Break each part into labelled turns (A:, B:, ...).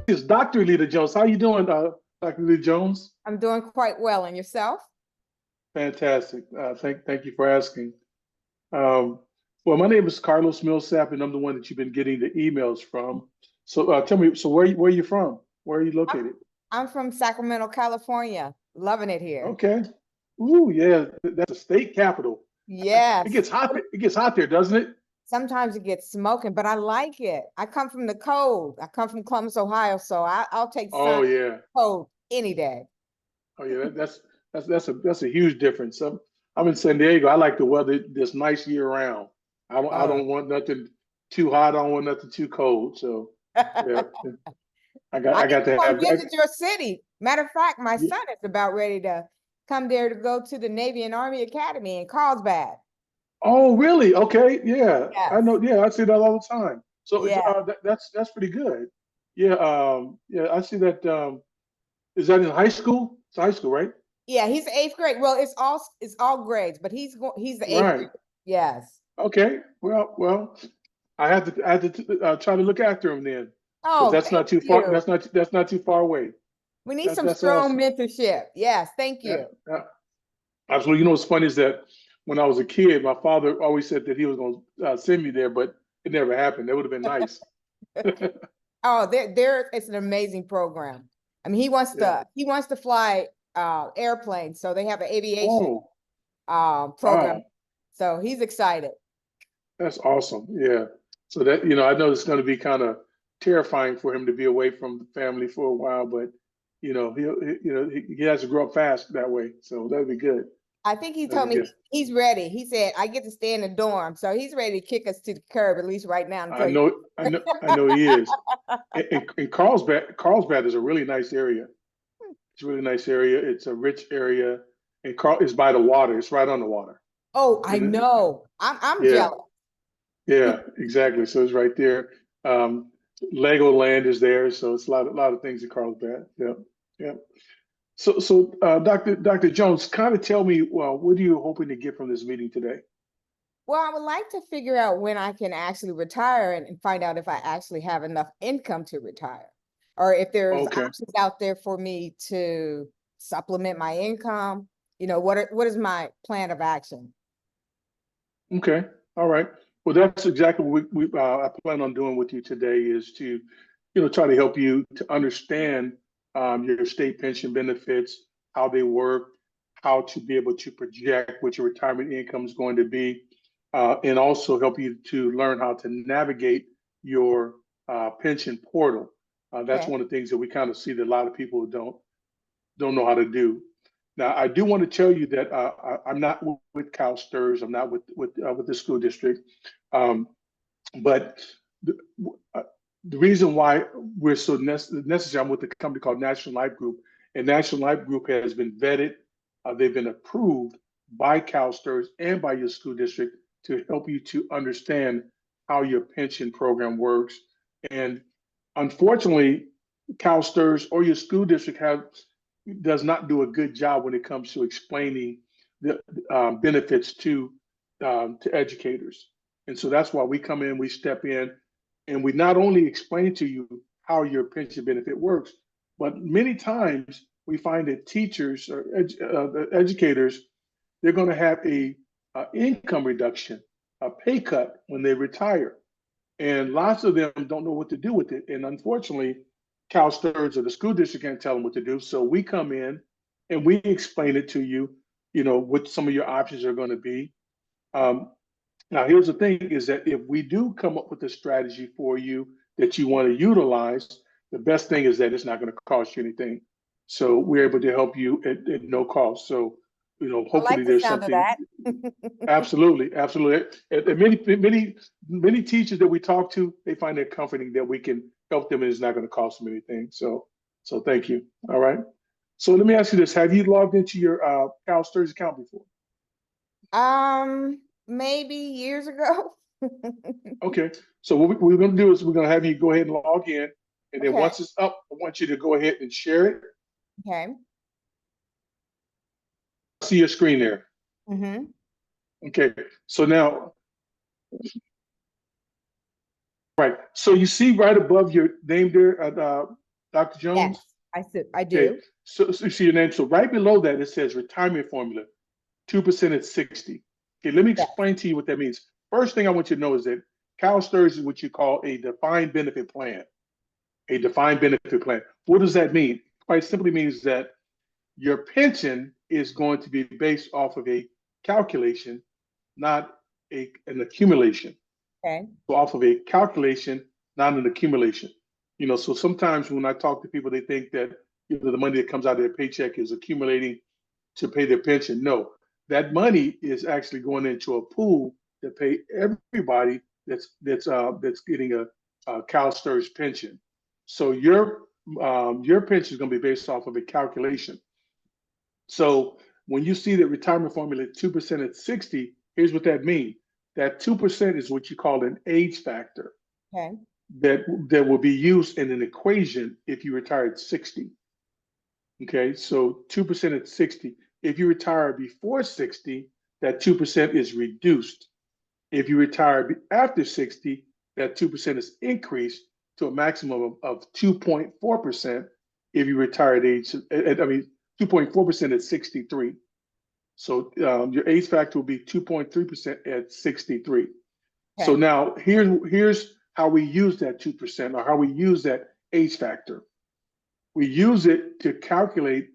A: It's Dr. Lita Jones. How you doing, Dr. Lita Jones?
B: I'm doing quite well. And yourself?
A: Fantastic. Thank you for asking. Um, well, my name is Carlos Millsap, and I'm the one that you've been getting the emails from. So tell me, so where are you from? Where are you
B: I'm,
A: located?
B: I'm from Sacramento, California. Loving it here.
A: Okay. Ooh, yeah, that's the state capital. It
B: Yes.
A: gets hot. It gets hot there, doesn't it?
B: Sometimes it gets smoking, but I like it. I come from the cold. I come from Columbus, Ohio, so I'll take sun
A: Oh yeah.
B: cold any day.
A: Oh yeah. That's a huge difference. I'm in San Diego. I like the weather that's nice year round. I
B: Oh.
A: don't want nothing too hot. I don't want nothing too cold. So yeah,
B: I
A: I
B: need
A: got
B: to
A: to
B: come
A: have.
B: visit your city. Matter of fact, my
A: Yeah.
B: son is about ready to come there to go to the Navy and Army Academy in Carlsbad.
A: Oh really? Okay. Yeah. I
B: Yes.
A: know. Yeah, I see that all the time. So
B: Yeah.
A: that's pretty good. Yeah. Yeah. I see that. Is that in high school? It's high school, right?
B: Yeah, he's eighth grade. Well, it's all grades, but he's the eighth grade.
A: Right.
B: Yes.
A: Okay. Well. I have to try to look after him then, because
B: Oh,
A: that's
B: thank
A: not too far.
B: you.
A: That's not too far away.
B: We need some
A: That's
B: strong
A: awesome.
B: mentorship. Yes, thank
A: Yeah,
B: you.
A: yeah. Absolutely. You know what's funny is that when I was a kid, my father always said that he was going to send me there, but it never happened. That would have been nice.
B: Oh, there it's an amazing program. I mean, he wants
A: Yeah.
B: to fly airplanes, so they have an aviation
A: Oh,
B: program.
A: wow.
B: So he's excited.
A: That's awesome. Yeah. So that, I know it's going to be kind of terrifying for him to be away from the family for a while, but he has to grow up fast that way. So that'd be good.
B: I think he
A: That'd
B: told
A: be
B: me
A: good.
B: he's ready. He said, I get to stay in the dorm. So he's ready to kick us to the curb, at least right now,
A: I
B: until you.
A: know, I know he is. And Carlsbad is a really nice area. It's a really nice area. It's a rich area, and Carl is by the water. It's right on the water.
B: Oh, I
A: And
B: know. I'm
A: yeah,
B: jealous.
A: yeah, exactly. So it's right there. Um, Legoland is there, so it's a lot of things in Carlsbad. Yeah, yeah. So, Dr. Jones, kind of tell me, well, what are you hoping to get from this meeting today?
B: Well, I would like to figure out when I can actually retire and find out if I actually have enough income to retire, or if there's
A: Okay,
B: options out there for me to supplement my income. What is my plan of action?
A: okay, all right. Well, that's exactly what I plan on doing with you today is to, try to help you to understand your state pension benefits, how they work, how to be able to project what your retirement income is going to be, and also help you to learn how to navigate your pension portal. That's
B: Okay.
A: one of the things that we kind of see that a lot of people don't know how to do. Now, I do want to tell you that I'm not with CalSTRS. I'm not with the school district. Um, but the, uh, the reason why we're so necessary, I'm with a company called National Life Group, and National Life Group has been vetted. They've been approved by CalSTRS and by your school district to help you to understand how your pension program works. And unfortunately, CalSTRS or your school district does not do a good job when it comes to explaining the benefits to educators. And so that's why we come in, we step in, and we not only explain to you how your pension benefit works, but many times we find that teachers or educators, they're going to have a income reduction, a pay cut when they retire. And lots of them don't know what to do with it. And unfortunately, CalSTRS or the school district can't tell them what to do. So we come in and we explain it to you, what some of your options are going to be. Um, Now, here's the thing is that if we do come up with a strategy for you that you want to utilize, the best thing is that it's not going to cost you anything. So we're able to help you at no cost. So,
B: I like
A: hopefully
B: the
A: there's
B: sound of
A: something.
B: that.
A: Absolutely, absolutely. And many teachers that we talk to, they find it comforting that we can help them and it's not going to cost them anything. So thank you. All right. So let me ask you this: have you logged into your CalSTRS account before?
B: Maybe years ago.
A: Okay. So what we're going to do is we're going to have you go ahead and log in, and then
B: Okay.
A: once it's up, I want you to go ahead and share it.
B: Okay.
A: See your screen there.
B: Mm-hmm.
A: Okay. So now, right. So you see right above your name there, Dr.
B: Yes,
A: Jones?
B: I
A: Okay,
B: do.
A: so you see your name. So right below that, it says retirement formula, 2% at 60. Okay, let me
B: Yes.
A: explain to you what that means. First thing I want you to know is that CalSTRS is what you call a defined benefit plan. A defined benefit plan. What does that mean? Quite simply means that your pension is going to be based off of a calculation, not an accumulation.
B: Okay.
A: So off of a calculation, not an accumulation. So sometimes when I talk to people, they think that the money that comes out of their paycheck is accumulating to pay their pension. No, that money is actually going into a pool to pay everybody that's getting a CalSTRS pension. So your pension is going to be based off of a calculation. So when you see that retirement formula 2% at 60, here's what that means. That 2% is what you call an age factor
B: Okay.
A: that will be used in an equation if you retire at 60. Okay, so 2% at 60. If you retire before 60, that 2% is reduced. If you retire after 60, that 2% is increased to a maximum of 2.4% if you retire at 2.4% at 63. So your age factor will be 2.3% at 63. So
B: Okay.
A: now here's how we use that 2% or how we use that age factor. We use it to calculate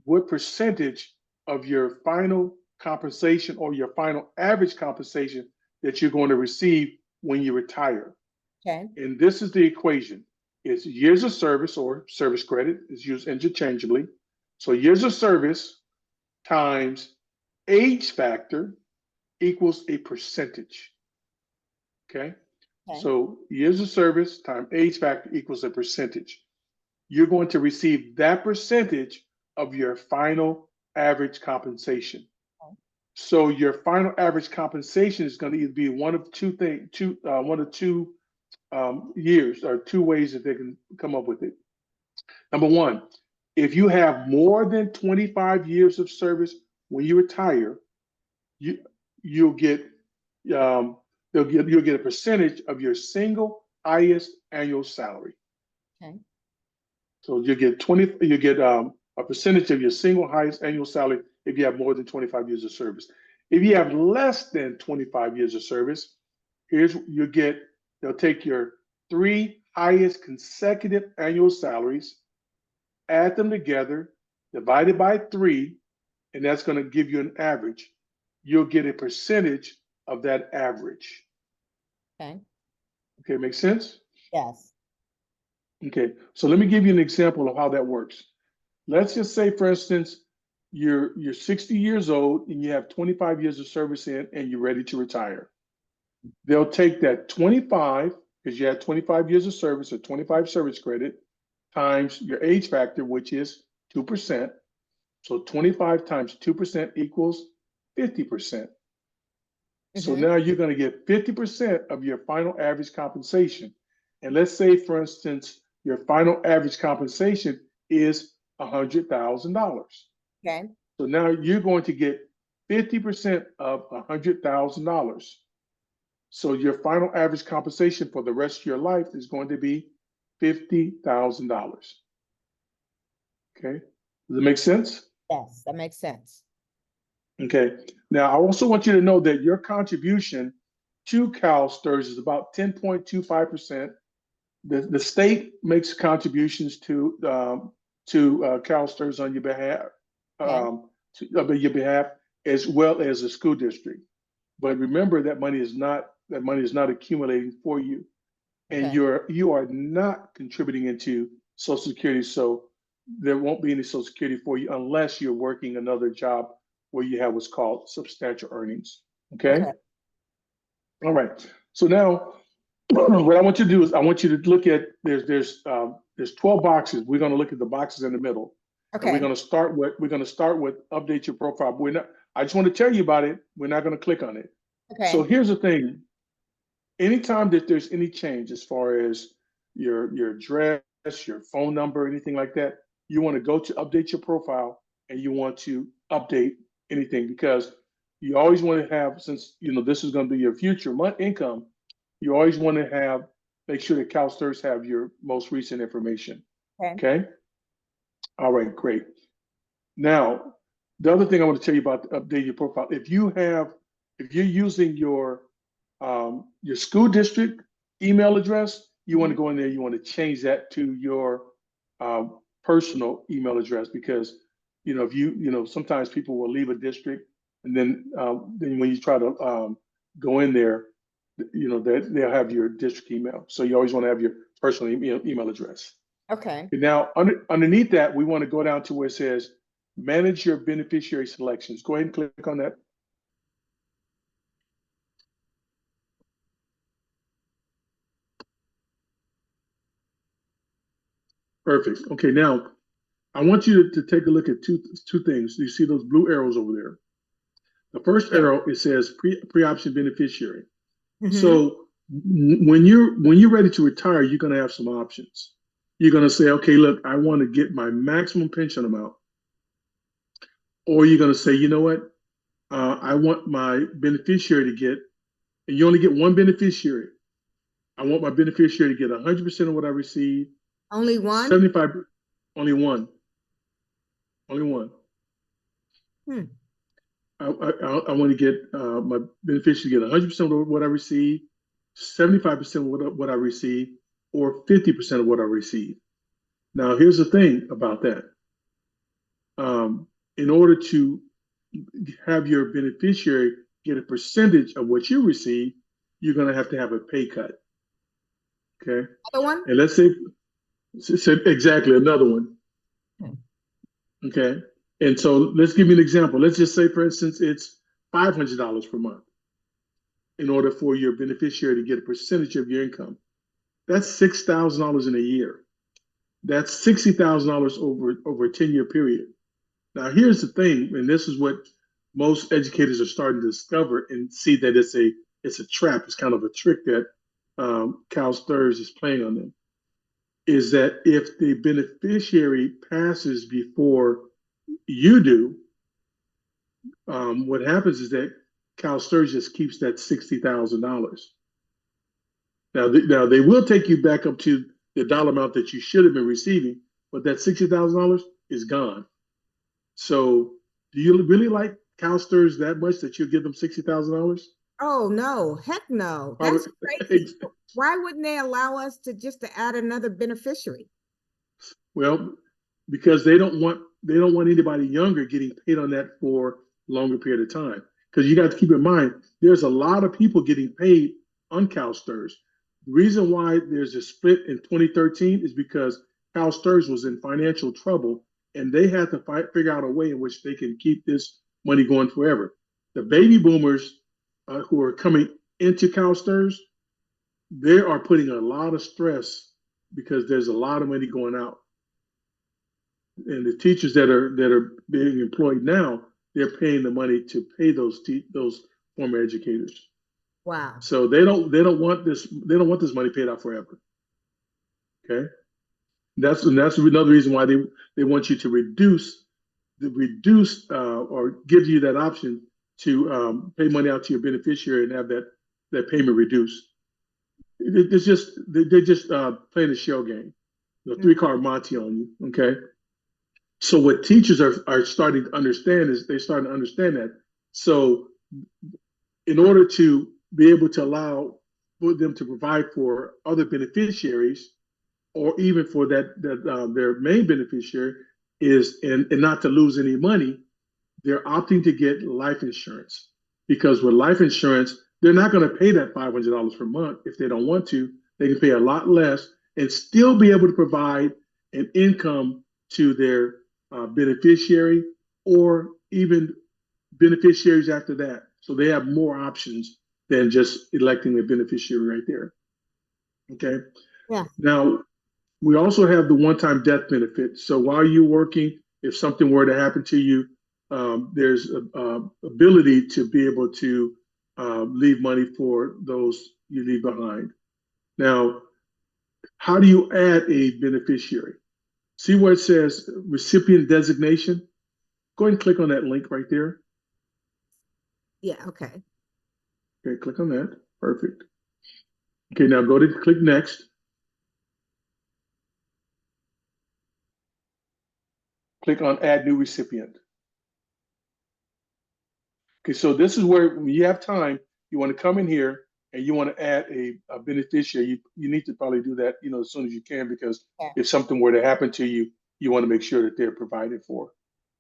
A: what percentage of your final compensation or your final average compensation that you're going to receive when you retire.
B: Okay.
A: And this is the equation. It's years of service or service credit is used interchangeably. So years of service times age factor equals a percentage. Okay.
B: Okay.
A: So years of service times age factor equals a percentage. You're going to receive that percentage of your final average compensation.
B: Okay.
A: So your final average compensation is going to either be one of two things, one of two years or two ways that they can come up with it. Number one, if you have more than 25 years of service when you retire, you you'll get you'll get a percentage of your single highest annual salary.
B: Okay.
A: So you get a percentage of your single highest annual salary if you have more than 25 years of service. If you have less than 25 years of service, they'll take your three highest consecutive annual salaries, add them together, divide it by three, and that's going to give you an average. You'll get a percentage of that average.
B: Okay.
A: Okay, make sense?
B: Yes.
A: Okay, so let me give you an example of how that works. Let's just say, for instance, you're 60 years old and you have 25 years of service in and you're ready to retire. They'll take that 25, because you had 25 years of service or 25 service credit, times your age factor, which is 2%. So 25 times 2% equals 50%. So
B: Mm-hmm.
A: now you're going to get 50% of your final average compensation. And let's say, for instance, your final average compensation is $100,000.
B: Okay.
A: So now you're going to get 50% of $100,000. So your final average compensation for the rest of your life is going to be $50,000. Okay, does it make sense?
B: Yes, that makes sense.
A: Okay. Now I also want you to know that your contribution to CalSTRS is about 10.25%. The state makes contributions to CalSTRS on your behalf,
B: Okay.
A: as well as the school district. But remember that money is not accumulating for you, and
B: Okay.
A: you are not contributing into Social Security. So there won't be any Social Security for you unless you're working another job where you have what's called substantial earnings. Okay.
B: Okay.
A: All right. So now what I want you to do is I want you to look at there's 12 boxes. We're going to look at the boxes in the middle. And
B: Okay.
A: we're going to start with update your profile. We're not, I just want to tell you about it. We're not going to click on it. So
B: Okay.
A: here's the thing. Anytime that there's any change as far as your address, your phone number, anything like that, you want to go to update your profile and you want to update anything, because you always want to have, since this is going to be your future month income, you always want to make sure that CalSTRS have your most recent information.
B: Okay.
A: Okay. All right, great. Now, the other thing I want to tell you about updating your profile, if you're using your school district email address, you want to
B: Mhm.
A: go in there, you want to change that to your personal email address because if sometimes people will leave a district and then when you try to go in there, they'll have your district email. So you always want to have your personal email address.
B: Okay.
A: And now, underneath that, we want to go down to where it says manage your beneficiary selections. Go ahead and click on that. Perfect. Okay, now I want you to take a look at two things. You see those blue arrows over there. The first
B: Yeah.
A: arrow, it says pre-option beneficiary.
B: Mm-hmm.
A: So when you're ready to retire, you're going to have some options. You're going to say, okay, look, I want to get my maximum pension amount, or you're going to say, you know what, I want my beneficiary to get, and you only get one beneficiary. I want my beneficiary to get 100% of what I receive.
B: Only one?
A: 75, only one, only one.
B: Hmm.
A: I want to get my beneficiary to get 100% of what I receive, 75% of what I receive, or 50% of what I receive. Now, here's the thing about that. In order to have your beneficiary get a percentage of what you receive, you're going to have a pay cut. Okay.
B: Other one?
A: And let's say, exactly another one.
B: Hmm.
A: Okay. And so let's give you an example. Let's just say, for instance, it's $500 per month in order for your beneficiary to get a percentage of your income. That's $6,000 in a year. That's $60,000 over a 10-year period. Now, here's the thing, and this is what most educators are starting to discover and see that it's a trap. It's kind of a trick that CalSTRS is playing on them. Is that if the beneficiary passes before you do, what happens is that CalSTRS just keeps that $60,000. Now they will take you back up to the dollar amount that you should have been receiving, but that $60,000 is gone. So, do you really like CalSTRS that much that you give them $60,000?
B: Oh, no. Heck no.
A: Probably.
B: That's crazy. Why wouldn't they allow us to add another beneficiary?
A: Well, because they don't want anybody younger getting paid on that for a longer period of time. Because you got to keep in mind, there's a lot of people getting paid on CalSTRS. The reason why there's a split in 2013 is because CalSTRS was in financial trouble and they had to figure out a way in which they can keep this money going forever. The baby boomers who are coming into CalSTRS, they are putting a lot of stress because there's a lot of money going out, and the teachers that are being employed now, they're paying the money to pay those former educators.
B: Wow.
A: So they don't want this money paid out forever. Okay, that's another reason why they want you to reduce or give you that option to pay money out to your beneficiary and have that payment reduced. It's just they're just playing a shell game, the
B: Hmm.
A: three-card Monte on you. Okay. So what teachers are starting to understand is they're starting to understand that. So in order to be able to allow for them to provide for other beneficiaries, or even for their main beneficiary, is and not to lose any money, they're opting to get life insurance because with life insurance, they're not going to pay that $500 per month if they don't want to. They can pay a lot less and still be able to provide an income to their beneficiary or even beneficiaries after that. So they have more options than just electing a beneficiary right there. Okay.
B: Yeah.
A: Now, we also have the one-time death benefit. So while you're working, if something were to happen to you, there's a ability to be able to leave money for those you leave behind. Now, how do you add a beneficiary? See where it says recipient designation? Go ahead and click on that link right there.
B: Yeah. Okay.
A: Okay, click on that. Perfect. Okay, now go to click next. Click on Add New Recipient. Okay, so this is where, when you have time, you want to come in here and you want to add a beneficiary. You need to probably do that, as soon as you can, because if something were to happen to you, you want to make sure that they're provided for.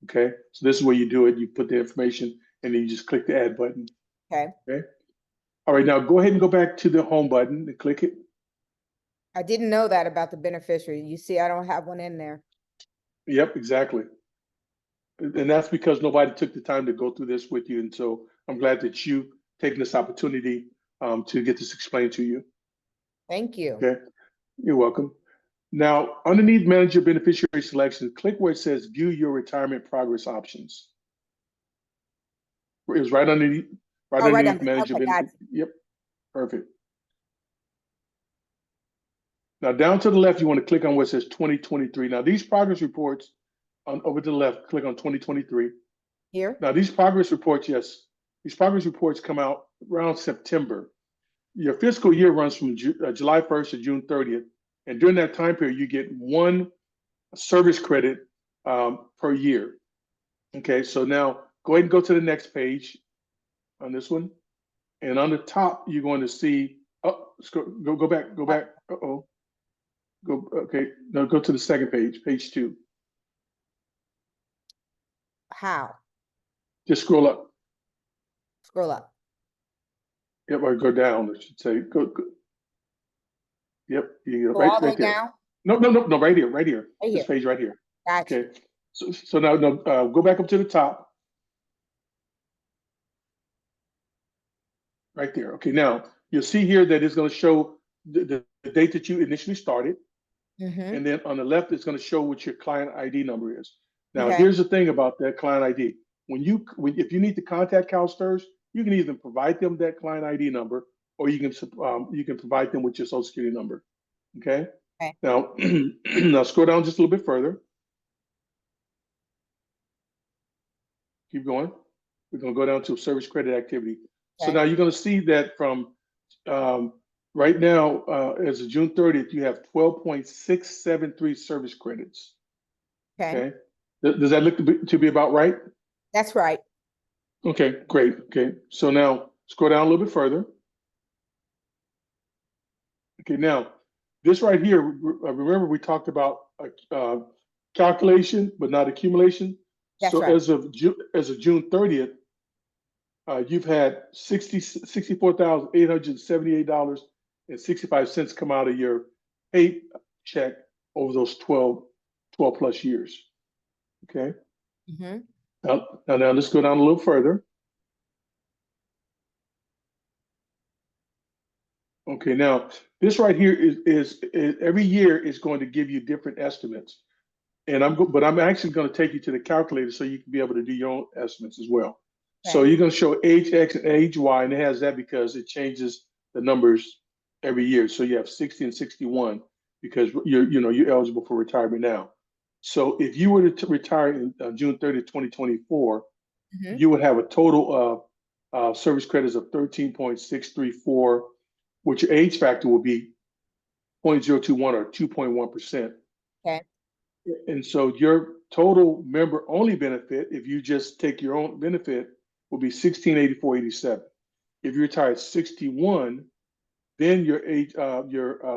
A: Okay, so this is where you do it. You put the information and then you just click the add button. Okay. All right, now go ahead and go back to the home button and click it.
B: I didn't know that about the beneficiary. You see, I don't have one in there.
A: Yep, exactly. And that's because nobody took the time to go through this with you. And so I'm glad that you taking this opportunity to get this explained to you.
B: Thank you.
A: Okay, you're welcome. Now, underneath Manage Your Beneficiary Selection, click where it says View Your Retirement Progress Options. It's right underneath, underneath Manage Your Beneficiary. Yep, perfect. Now, down to the left, you want to click on where it says 2023. Now, these progress reports, over to the left, click on 2023.
B: Here?
A: Now, these progress reports, yes, these progress reports come out around September. Your fiscal year runs from July 1st to June 30th. And during that time period, you get one service credit per year. Okay, so now go ahead and go to the next page on this one. And on the top, you're going to see, go back. Uh-oh. Okay, now go to the second page, page 2.
B: How?
A: Just scroll up.
B: Scroll up.
A: Yep, or go down, I should say. Go. Yep, you
B: Go all the way
A: there.
B: down?
A: No, right here.
B: Right
A: This
B: here.
A: page right here.
B: Gotcha.
A: Okay, so now go back up to the top. Right there. Okay, now you'll see here that it's going to show the date that you initially started. And then on the left, it's going to show what your client ID number is. Now, here's the thing about that client ID. If you need to contact CALSTRS, you can either provide them that client ID number, or you can provide them with your Social Security number. Okay. Now, now scroll down just a little bit further. Keep going. We're going to go down to service credit activity. So now you're going to see that from right now, as of June 30th, you have 12.673 service credits. Okay. Does that look to be about right?
B: That's right.
A: Okay, great. Okay, so now scroll down a little bit further. Okay, now this right here, remember we talked about calculation, but not accumulation.
B: That's
A: so
B: right.
A: as of June 30th, you've had $64,878.65 come out of your pay check over those 12 plus years. Okay. Now let's go down a little further. Okay, now this right here is every year is going to give you different estimates, and I'm actually going to take you to the calculator so you can be able to do your own estimates as well. So you're going to show age X and age Y, and it has that because it changes the numbers every year. So you have 60 and 61 because you're eligible for retirement now. So if you were to retire in June 30th, 2024, you would have a total of service credits of 13.634, which your age factor will be 0.021 or 2.1%.
B: Okay.
A: And so your total member only benefit, if you just take your own benefit, will be $1,684.87. If you retire at 61, then your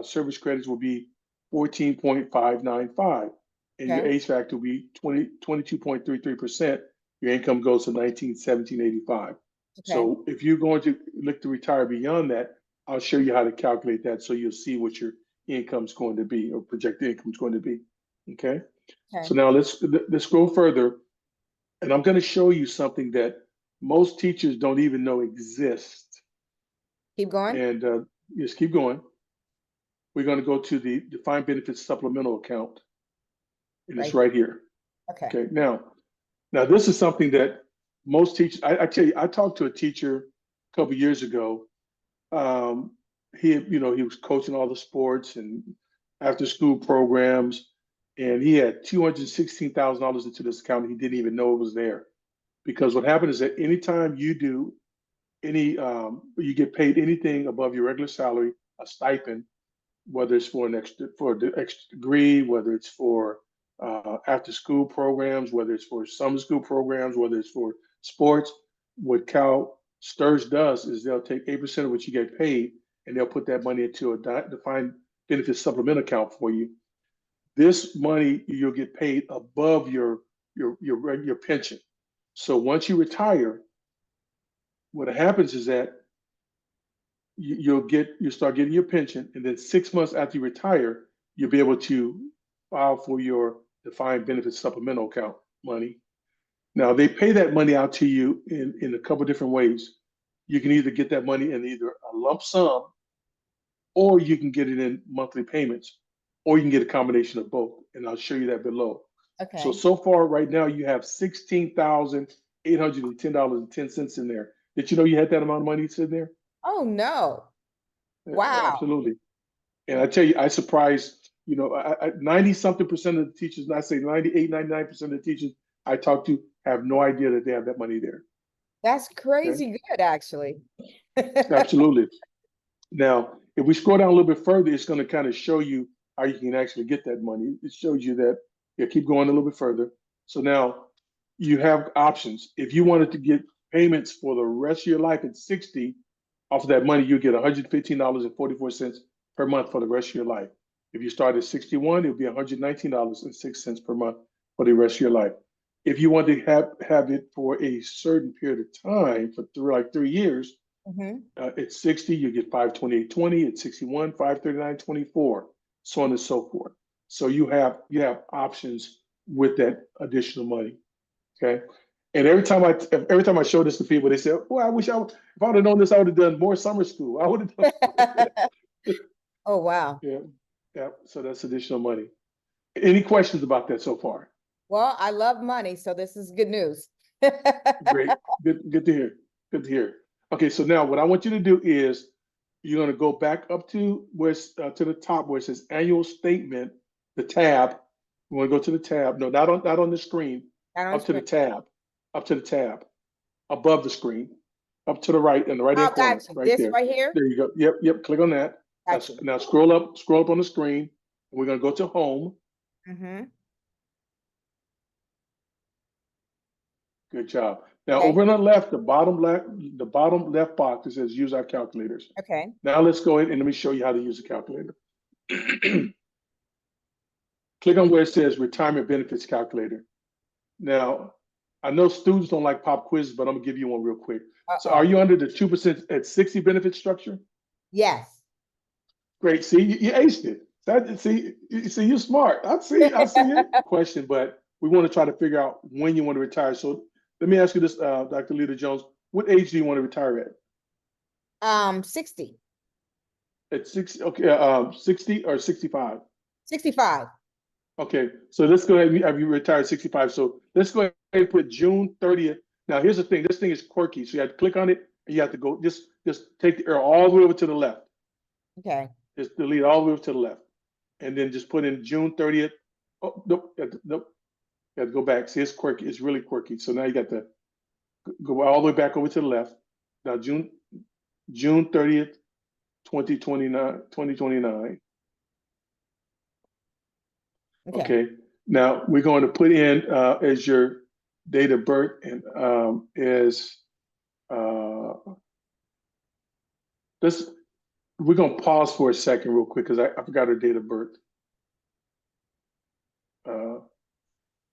A: service credits will be 14.595, and your age factor will be 22.33%. Your income goes to $1,917.85. So if you're going to look to retire beyond that, I'll show you how to calculate that so you'll see what your income is going to be, or projected income is going to be. Okay. So now let's go further, and I'm going to show you something that most teachers don't even know exists.
B: Keep going.
A: And just keep going. We're going to go to the defined benefits supplemental account, and it's right here. Okay. Now this is something that most teachers. I tell you, I talked to a teacher a couple years ago. He was coaching all the sports and after school programs, and he had $216,000 into this account. He didn't even know it was there, because what happened is that anytime you do you get paid anything above your regular salary, a stipend, whether it's for the extra degree, whether it's for after school programs, whether it's for summer school programs, whether it's for sports. What CalSTRS does is they'll take 8% of what you get paid and they'll put that money into a defined benefit supplement account for you. This money you'll get paid above your pension. So once you retire, what happens is that you start getting your pension, and then 6 months after you retire, you'll be able to file for your defined benefit supplemental account money. Now they pay that money out to you in a couple different ways. You can either get that money in either a lump sum, or you can get it in monthly payments, or you can get a combination of both. And I'll show you that below.
B: Okay.
A: So far right now you have $16,810.10 in there. Did you know you had that amount of money sitting there?
B: Oh no. Wow.
A: Absolutely. And I tell you, I surprised, 90-something% of the teachers, and I say 98, 99% of the teachers I talk to have no idea that they have that money there.
B: That's crazy good, actually.
A: Absolutely. Now, if we scroll down a little bit further, it's going to kind of show you how you can actually get that money. It shows you that, keep going a little bit further. So now you have options. If you wanted to get payments for the rest of your life at 60, off of that money, you get $115.44 per month for the rest of your life. If you start at 61, it would be $119.06 per month for the rest of your life. If you want to have it for a certain period of time, for like 3 years, at 60, you get $528.20. At 61, $539.24, so on and so forth. So you have options with that additional money. Okay. And every time I show this to people, they say, "Oh, I wish if I'd have known this, I would have done more summer school. I would have done."
B: Oh, wow.
A: Yeah. So that's additional money. Any questions about that so far?
B: Well, I love money, so this is good news.
A: Great. Good to hear. Good to hear. Okay, so now what I want you to do is you're going to go back up to to the top where it says annual statement, the tab. You want to go to the tab. No, not on the screen. Up to the tab. Up to the tab. Above the screen. Up to the right in the right hand corner.
B: Gotcha.
A: Right
B: This
A: there.
B: right here?
A: There you go. Yep. Click on that.
B: Gotcha.
A: Now scroll up on the screen. And we're going to go to home. Good job. Now over on the left, the bottom left box, it says use our calculators.
B: Okay.
A: Now let's go in and let me show you how to use a calculator. Click on where it says retirement benefits calculator. Now, I know students don't like pop quizzes, but I'm gonna give you one real quick. So are you under the 2% at 60 benefit structure?
B: Yes.
A: Great. See, you aced it. See, you're smart. I see your question, but we want to try to figure out when you want to retire. So let me ask you this, Dr. Lita Jones. What age do you want to retire
B: at? 60.
A: At 60, okay, 60 or 65?
B: 65.
A: Okay, so let's go ahead and have you retired 65. So let's go ahead and put June 30th. Now here's the thing, this thing is quirky. So you have to click on it and you have to go, just take the arrow all the way over to the left.
B: Okay.
A: Just delete all the way over to the left. And then just put in June 30th. Oh, nope. You have to go back. See, it's quirky. It's really quirky. So now you got to go all the way back over to the left. Now June 30th, 2029. Okay. Now we're going to put in as your date of birth and we're going to pause for a second real quick because I forgot her date of birth.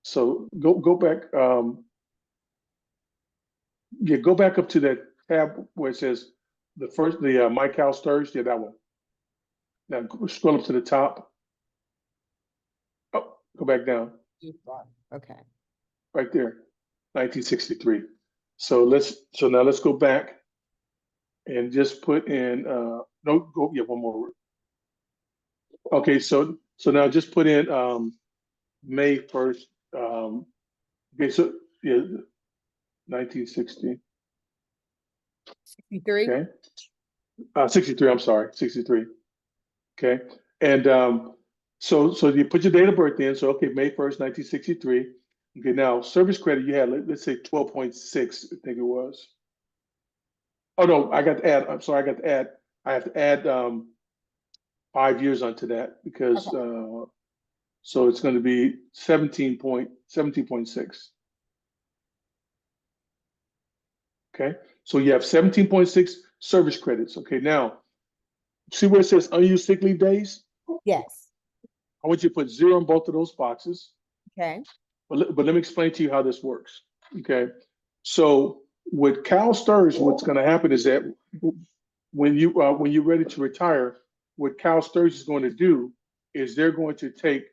A: So go back. Go back up to that tab where it says the My CalSTRS. Yeah, that one. Now scroll up to the top. Oh, go back down.
B: Okay.
A: Right there, 1963. So now let's go back and just put in one more. Okay, so now just put in May 1st. Okay, so yeah, 1960.
B: 63.
A: Okay. 63, I'm sorry, 63. Okay. And so you put your date of birth in. So okay, May 1st, 1963. Okay, now service credit you had, let's say 12.6, I think it was. Oh no, I got to add, I'm sorry, I have to add 5 years onto that because So it's going to be 17.6. Okay. So you have 17.6 service credits. Okay. Now, see where it says unused sick leave days?
B: Yes.
A: I want you to put 0 in both of those boxes.
B: Okay.
A: But let me explain to you how this works. Okay. So with CalSTRS, what's going to happen is that when you're ready to retire, what CalSTRS is going to do is they're going to take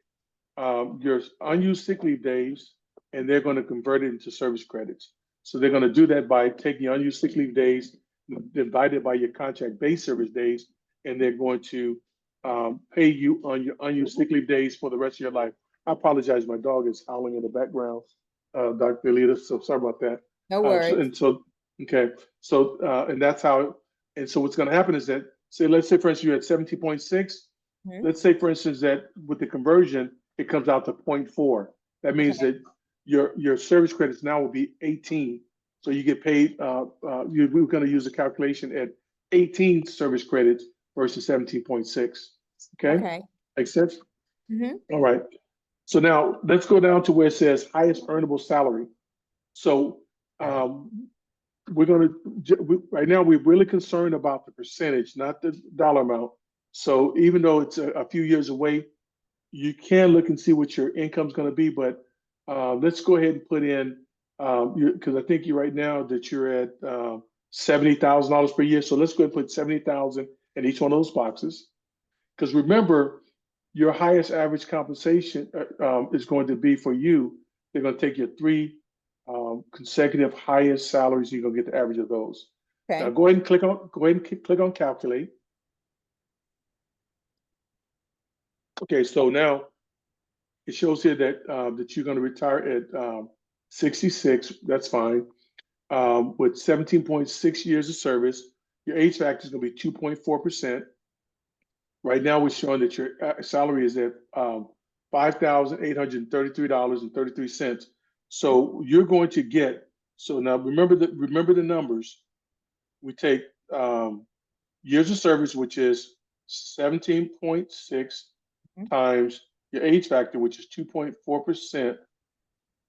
A: your unused sick leave days and they're going to convert it into service credits. So they're going to do that by taking your unused sick leave days divided by your contract-based service days, and they're going to pay you on your unused sick leave days for the rest of your life. I apologize, my dog is howling in the background, Dr. Alita, so sorry about that.
B: No worries.
A: Okay, so and that's how, and so what's going to happen is that, let's say for instance, you're at 17.6.
B: Mhm.
A: Let's say for instance that with the conversion, it comes out to 0.4. That means
B: Okay.
A: that your service credits now will be 18. So you get paid, we're going to use a calculation at 18 service credits versus 17.6. Okay,
B: Okay.
A: makes sense?
B: Hmm.
A: All right. So now let's go down to where it says highest earnable salary. So we're going to, right now, we're really concerned about the percentage, not the dollar amount. So even though it's a few years away, you can look and see what your income's going to be. But let's go ahead and put in, because I think you right now that you're at $70,000 per year. So let's go ahead and put 70,000 in each one of those boxes. Because remember, your highest average compensation is going to be for you. They're going to take your 3 consecutive highest salaries. You're going to get the average of those.
B: Okay.
A: Now go ahead and click on calculate. Okay, so now it shows here that that you're going to retire at 66. That's fine. With 17.6 years of service, your age factor is going to be 2.4%. Right now, we're showing that your salary is at $5,833.33. So you're going to get. So now remember the numbers. We take years of service, which is 17.6
B: Mhm.
A: times your age factor, which is 2.4%.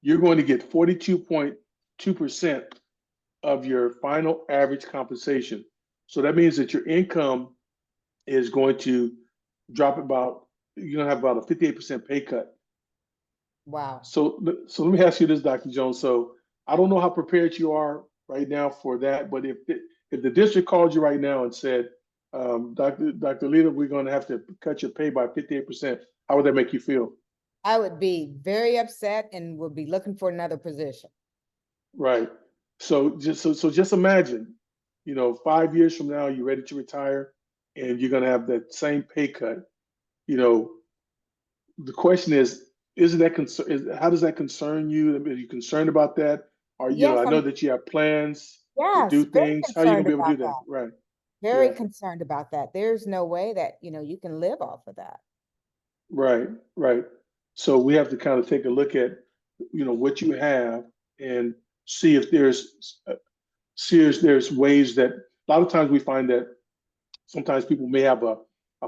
A: You're going to get 42.2% of your final average compensation. So that means that your income is going to drop about, you're going to have about a 58% pay cut.
B: Wow.
A: So let me ask you this, Dr. Jones. So I don't know how prepared you are right now for that, but if the district called you right now and said, Dr. Lita, we're going to have to cut your pay by 58%, how would that make you feel?
B: I would be very upset and would be looking for another position.
A: Right. So just imagine, 5 years from now, you're ready to retire and you're going to have that same pay cut. The question is, isn't that concern? How does that concern you? Are you concerned about that? Or,
B: Yes,
A: I know
B: I'm
A: that you have plans to
B: yes,
A: do
B: very
A: things. How are you going
B: concerned
A: to be able to
B: about
A: do that?
B: that.
A: Right.
B: Very
A: Yeah.
B: concerned about that. There's no way that, you can live off of that.
A: Right. Right. So we have to kind of take a look at, what you have and see if there's ways that a lot of times we find that sometimes people may have a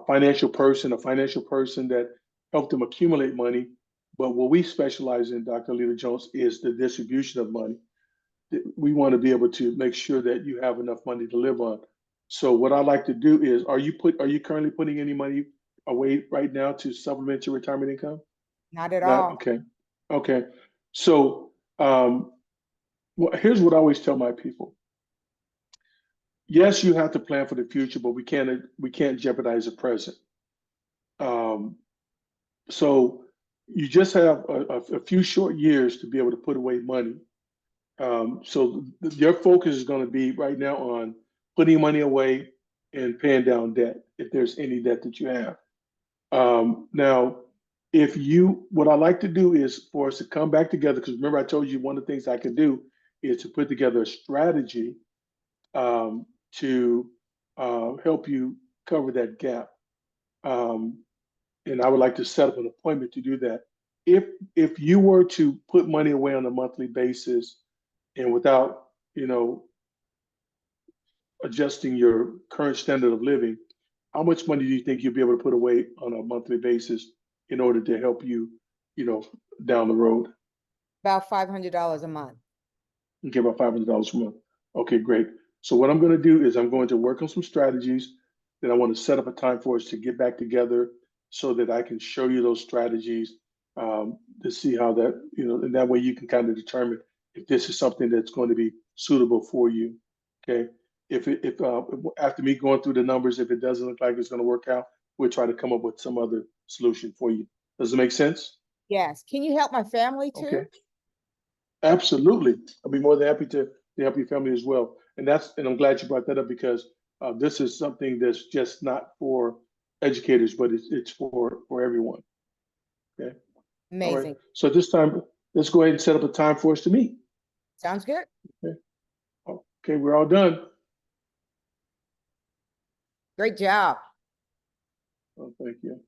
A: financial person that helped them accumulate money. But what we specialize in, Dr. Lita Jones, is the distribution of money. We want to be able to make sure that you have enough money to live on. So what I like to do is, are you currently putting any money away right now to supplement your retirement income?
B: Not at
A: Not,
B: all.
A: okay. Okay. So here's what I always tell my people. Yes, you have to plan for the future, but we can't jeopardize the present. Um, so you just have a few short years to be able to put away money. So your focus is going to be right now on putting money away and paying down debt if there's any debt that you have. Now, what I like to do is for us to come back together, because remember I told you one of the things I can do is to put together a strategy to help you cover that gap. Um, and I would like to set up an appointment to do that. If you were to put money away on a monthly basis and without, adjusting your current standard of living, how much money do you think you'll be able to put away on a monthly basis in order to help you, down the road.
B: About $500 a month.
A: Okay, about $500 a month. Okay, great. So what I'm going to do is I'm going to work on some strategies. Then I want to set up a time for us to get back together so that I can show you those strategies, to see how that, and that way you can kind of determine if this is something that's going to be suitable for you. Okay. If after me going through the numbers, if it doesn't look like it's going to work out, we'll try to come up with some other solution for you. Does it make sense?
B: Yes. Can you help my family too?
A: Okay. Absolutely. I'll be more than happy to help your family as well. And I'm glad you brought that up, because this is something that's just not for educators, but it's for everyone. Okay. All right.
B: Amazing.
A: So at this time, let's go ahead and set up a time for us to meet.
B: Sounds good.
A: Okay. Okay, we're all done.
B: Great job.
A: Oh, thank you.